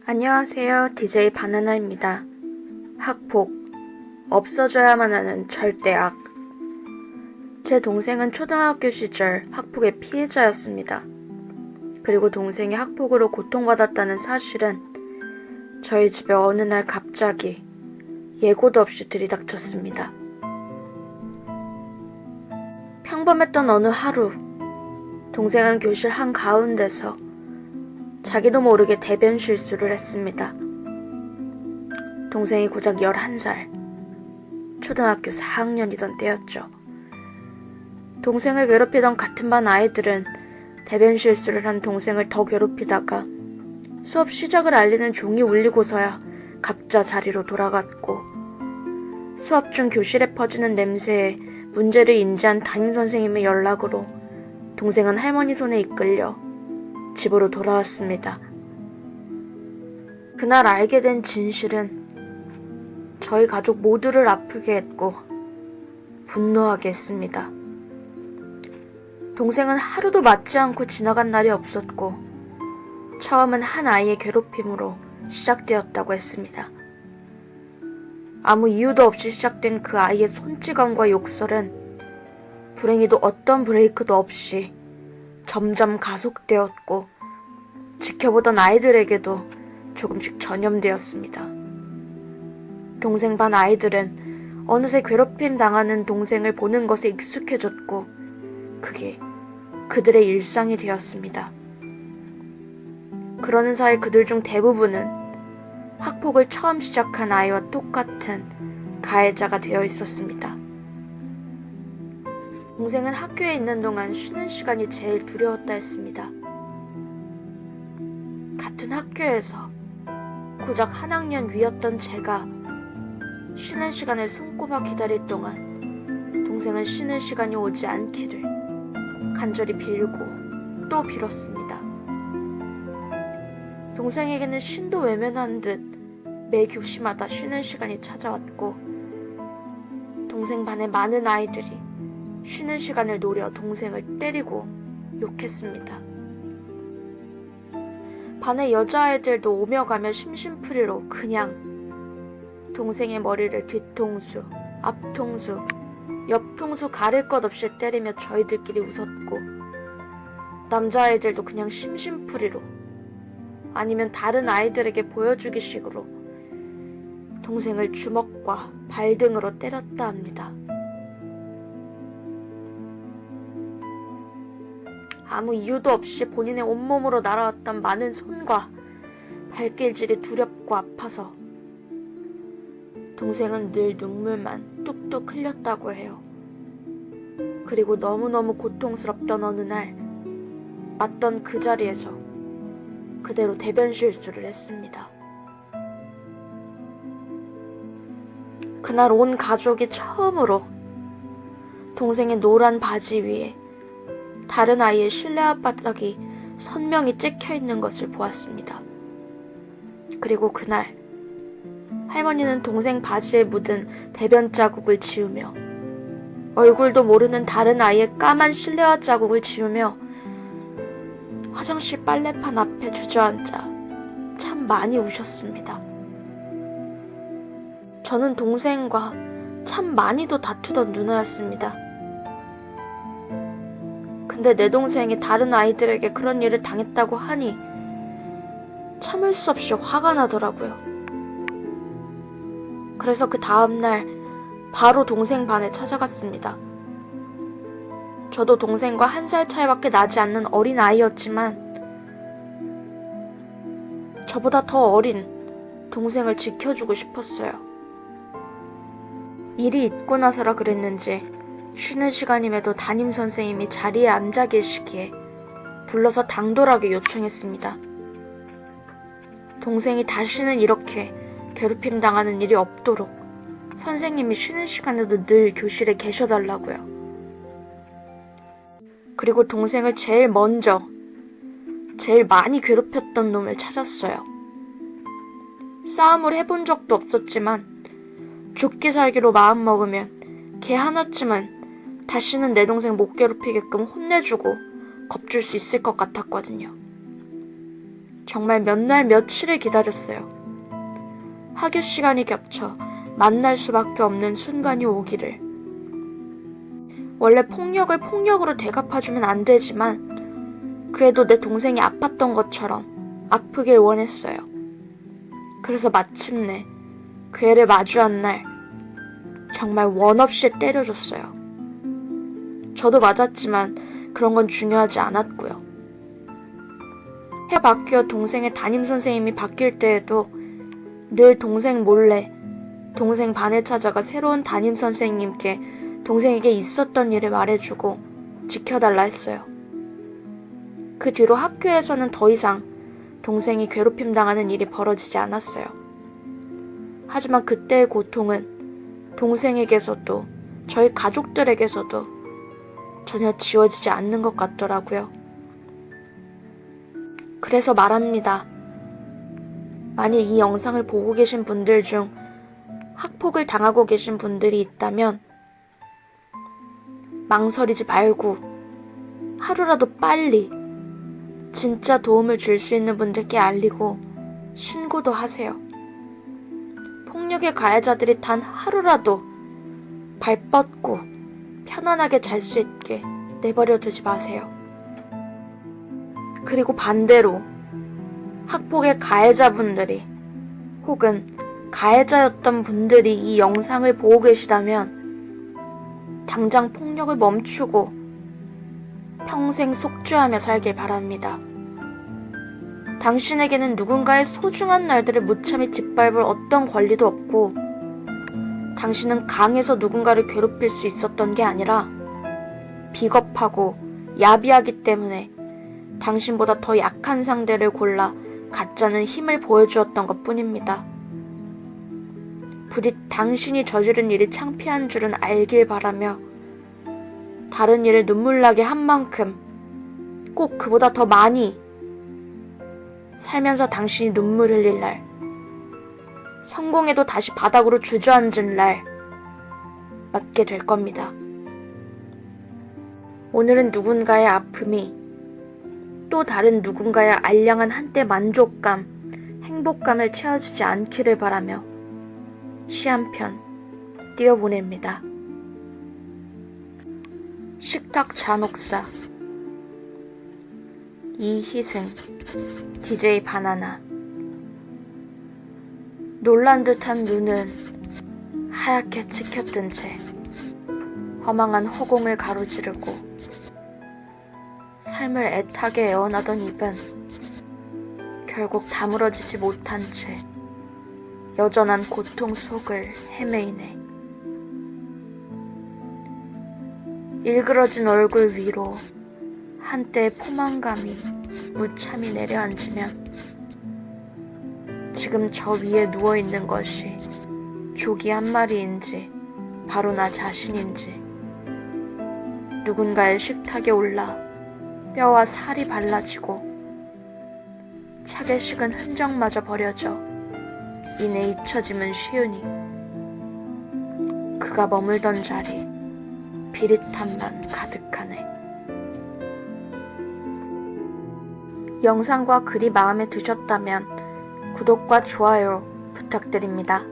안녕하세요. DJ 바나나입니다. 학폭. 없어져야만 하는 절대악. 제 동생은 초등학교 시절 학폭의 피해자였습니다. 그리고 동생이 학폭으로 고통받았다는 사실은 저희 집에 어느 날 갑자기 예고도 없이 들이닥쳤습니다. 평범했던 어느 하루, 동생은 교실 한가운데서 자기도 모르게 대변 실수를 했습니다. 동생이 고작 11살, 초등학교 4학년이던 때였죠. 동생을 괴롭히던 같은 반 아이들은 대변 실수를 한 동생을 더 괴롭히다가 수업 시작을 알리는 종이 울리고서야 각자 자리로 돌아갔고, 수업 중 교실에 퍼지는 냄새에 문제를 인지한 담임선생님의 연락으로 동생은 할머니 손에 이끌려 집으로 돌아왔습니다. 그날 알게 된 진실은 저희 가족 모두를 아프게 했고 분노하게 했습니다. 동생은 하루도 맞지 않고 지나간 날이 없었고 처음은 한 아이의 괴롭힘으로 시작되었다고 했습니다. 아무 이유도 없이 시작된 그 아이의 손찌검과 욕설은 불행히도 어떤 브레이크도 없이 점점 가속되었고 지켜보던 아이들에게도 조금씩 전염되었습니다. 동생 반 아이들은 어느새 괴롭힘 당하는 동생을 보는 것에 익숙해졌고 그게 그들의 일상이 되었습니다. 그러는 사이 그들 중 대부분은 학폭을 처음 시작한 아이와 똑같은 가해자가 되어 있었습니다. 동생은 학교에 있는 동안 쉬는 시간이 제일 두려웠다 했습니다. 같은 학교에서 고작 한 학년 위였던 제가 쉬는 시간을 손꼽아 기다릴 동안 동생은 쉬는 시간이 오지 않기를 간절히 빌고 또 빌었습니다. 동생에게는 신도 외면한 듯 매 교시마다 쉬는 시간이 찾아왔고 동생 반의 많은 아이들이 쉬는 시간을 노려 동생을 때리고 욕했습니다. 반의 여자아이들도 오며 가며 심심풀이로 그냥 동생의 머리를 뒤통수, 앞통수, 옆통수 가릴 것 없이 때리며 저희들끼리 웃었고 남자아이들도 그냥 심심풀이로 아니면 다른 아이들에게 보여주기 식으로 동생을 주먹과 발 등으로 때렸다 합니다. 아무 이유도 없이 본인의 온몸으로 날아왔던 많은 손과 발길질이 두렵고 아파서 동생은 늘 눈물만 뚝뚝 흘렸다고 해요. 그리고 너무너무 고통스럽던 어느 날 맞던 그 자리에서 그대로 대변 실수를 했습니다. 그날 온 가족이 처음으로 동생의 노란 바지 위에 다른 아이의 실내화바닥이 선명히 찍혀있는 것을 보았습니다. 그리고 그날 할머니는 동생 바지에 묻은 대변 자국을 지우며 얼굴도 모르는 다른 아이의 까만 실내화 자국을 지우며 화장실 빨래판 앞에 주저앉아 참 많이 우셨습니다. 저는 동생과 참 많이도 다투던 누나였습니다. 근데 내 동생이 다른 아이들에게 그런 일을 당했다고 하니 참을 수 없이 화가 나더라고요. 그래서 그 다음날 바로 동생 반에 찾아갔습니다. 저도 동생과 1살 차이밖에 나지 않는 어린 아이였지만 저보다 더 어린 동생을 지켜주고 싶었어요. 일이 있고 나서라 그랬는지 쉬는 시간임에도 담임선생님이 자리에 앉아 계시기에 불러서 당돌하게 요청했습니다. 동생이 다시는 이렇게 괴롭힘 당하는 일이 없도록 선생님이 쉬는 시간에도 늘 교실에 계셔달라고요. 그리고 동생을 제일 먼저, 제일 많이 괴롭혔던 놈을 찾았어요. 싸움을 해본 적도 없었지만 죽기 살기로 마음먹으면 걔 하나쯤은 다시는 내 동생 못 괴롭히게끔 혼내주고 겁줄 수 있을 것 같았거든요. 정말 몇 날 며칠을 기다렸어요. 학교 시간이 겹쳐 만날 수밖에 없는 순간이 오기를. 원래 폭력을 폭력으로 되갚아주면 안 되지만 그래도 내 동생이 아팠던 것처럼 아프길 원했어요. 그래서 마침내 그 애를 마주한 날 정말 원 없이 때려줬어요. 저도 맞았지만 그런 건 중요하지 않았고요. 해가 바뀌어 동생의 담임선생님이 바뀔 때에도 늘 동생 몰래 동생 반에 찾아가 새로운 담임선생님께 동생에게 있었던 일을 말해주고 지켜달라 했어요. 그 뒤로 학교에서는 더 이상 동생이 괴롭힘 당하는 일이 벌어지지 않았어요. 하지만 그때의 고통은 동생에게서도 저희 가족들에게서도 전혀 지워지지 않는 것 같더라고요. 그래서 말합니다. 만약 이 영상을 보고 계신 분들 중 학폭을 당하고 계신 분들이 있다면 망설이지 말고 하루라도 빨리 진짜 도움을 줄 수 있는 분들께 알리고 신고도 하세요. 폭력의 가해자들이 단 하루라도 발 뻗고 편안하게 잘 수 있게 내버려 두지 마세요. 그리고 반대로 학폭의 가해자분들이 혹은 가해자였던 분들이 이 영상을 보고 계시다면 당장 폭력을 멈추고 평생 속죄하며 살길 바랍니다. 당신에게는 누군가의 소중한 날들을 무참히 짓밟을 어떤 권리도 없고 당신은 강해서 누군가를 괴롭힐 수 있었던 게 아니라 비겁하고 야비하기 때문에 당신보다 더 약한 상대를 골라 가짜는 힘을 보여주었던 것 뿐입니다. 부디 당신이 저지른 일이 창피한 줄은 알길 바라며 다른 일을 눈물나게 한 만큼 꼭 그보다 더 많이 살면서 당신이 눈물 흘릴 날, 성공해도 다시 바닥으로 주저앉은 날 맞게 될 겁니다. 오늘은 누군가의 아픔이 또 다른 누군가의 알량한 한때 만족감, 행복감을 채워주지 않기를 바라며 시 한 편 띄워보냅니다. 식탁 잔혹사 이희승 DJ 바나나. 놀란 듯한 눈은 하얗게 치켜뜬 채 허망한 허공을 가로지르고 삶을 애타게 애원하던 입은 결국 다물어지지 못한 채 여전한 고통 속을 헤매이네. 일그러진 얼굴 위로 한때의 포만감이 무참히 내려앉으면 지금 저 위에 누워있는 것이 조기 한 마리인지 바로 나 자신인지 누군가의 식탁에 올라 뼈와 살이 발라지고 차게 식은 흔적마저 버려져 이내 잊혀짐은 쉬우니 그가 머물던 자리 비릿함만 가득하네. 영상과 글이 마음에 드셨다면 구독과 좋아요 부탁드립니다.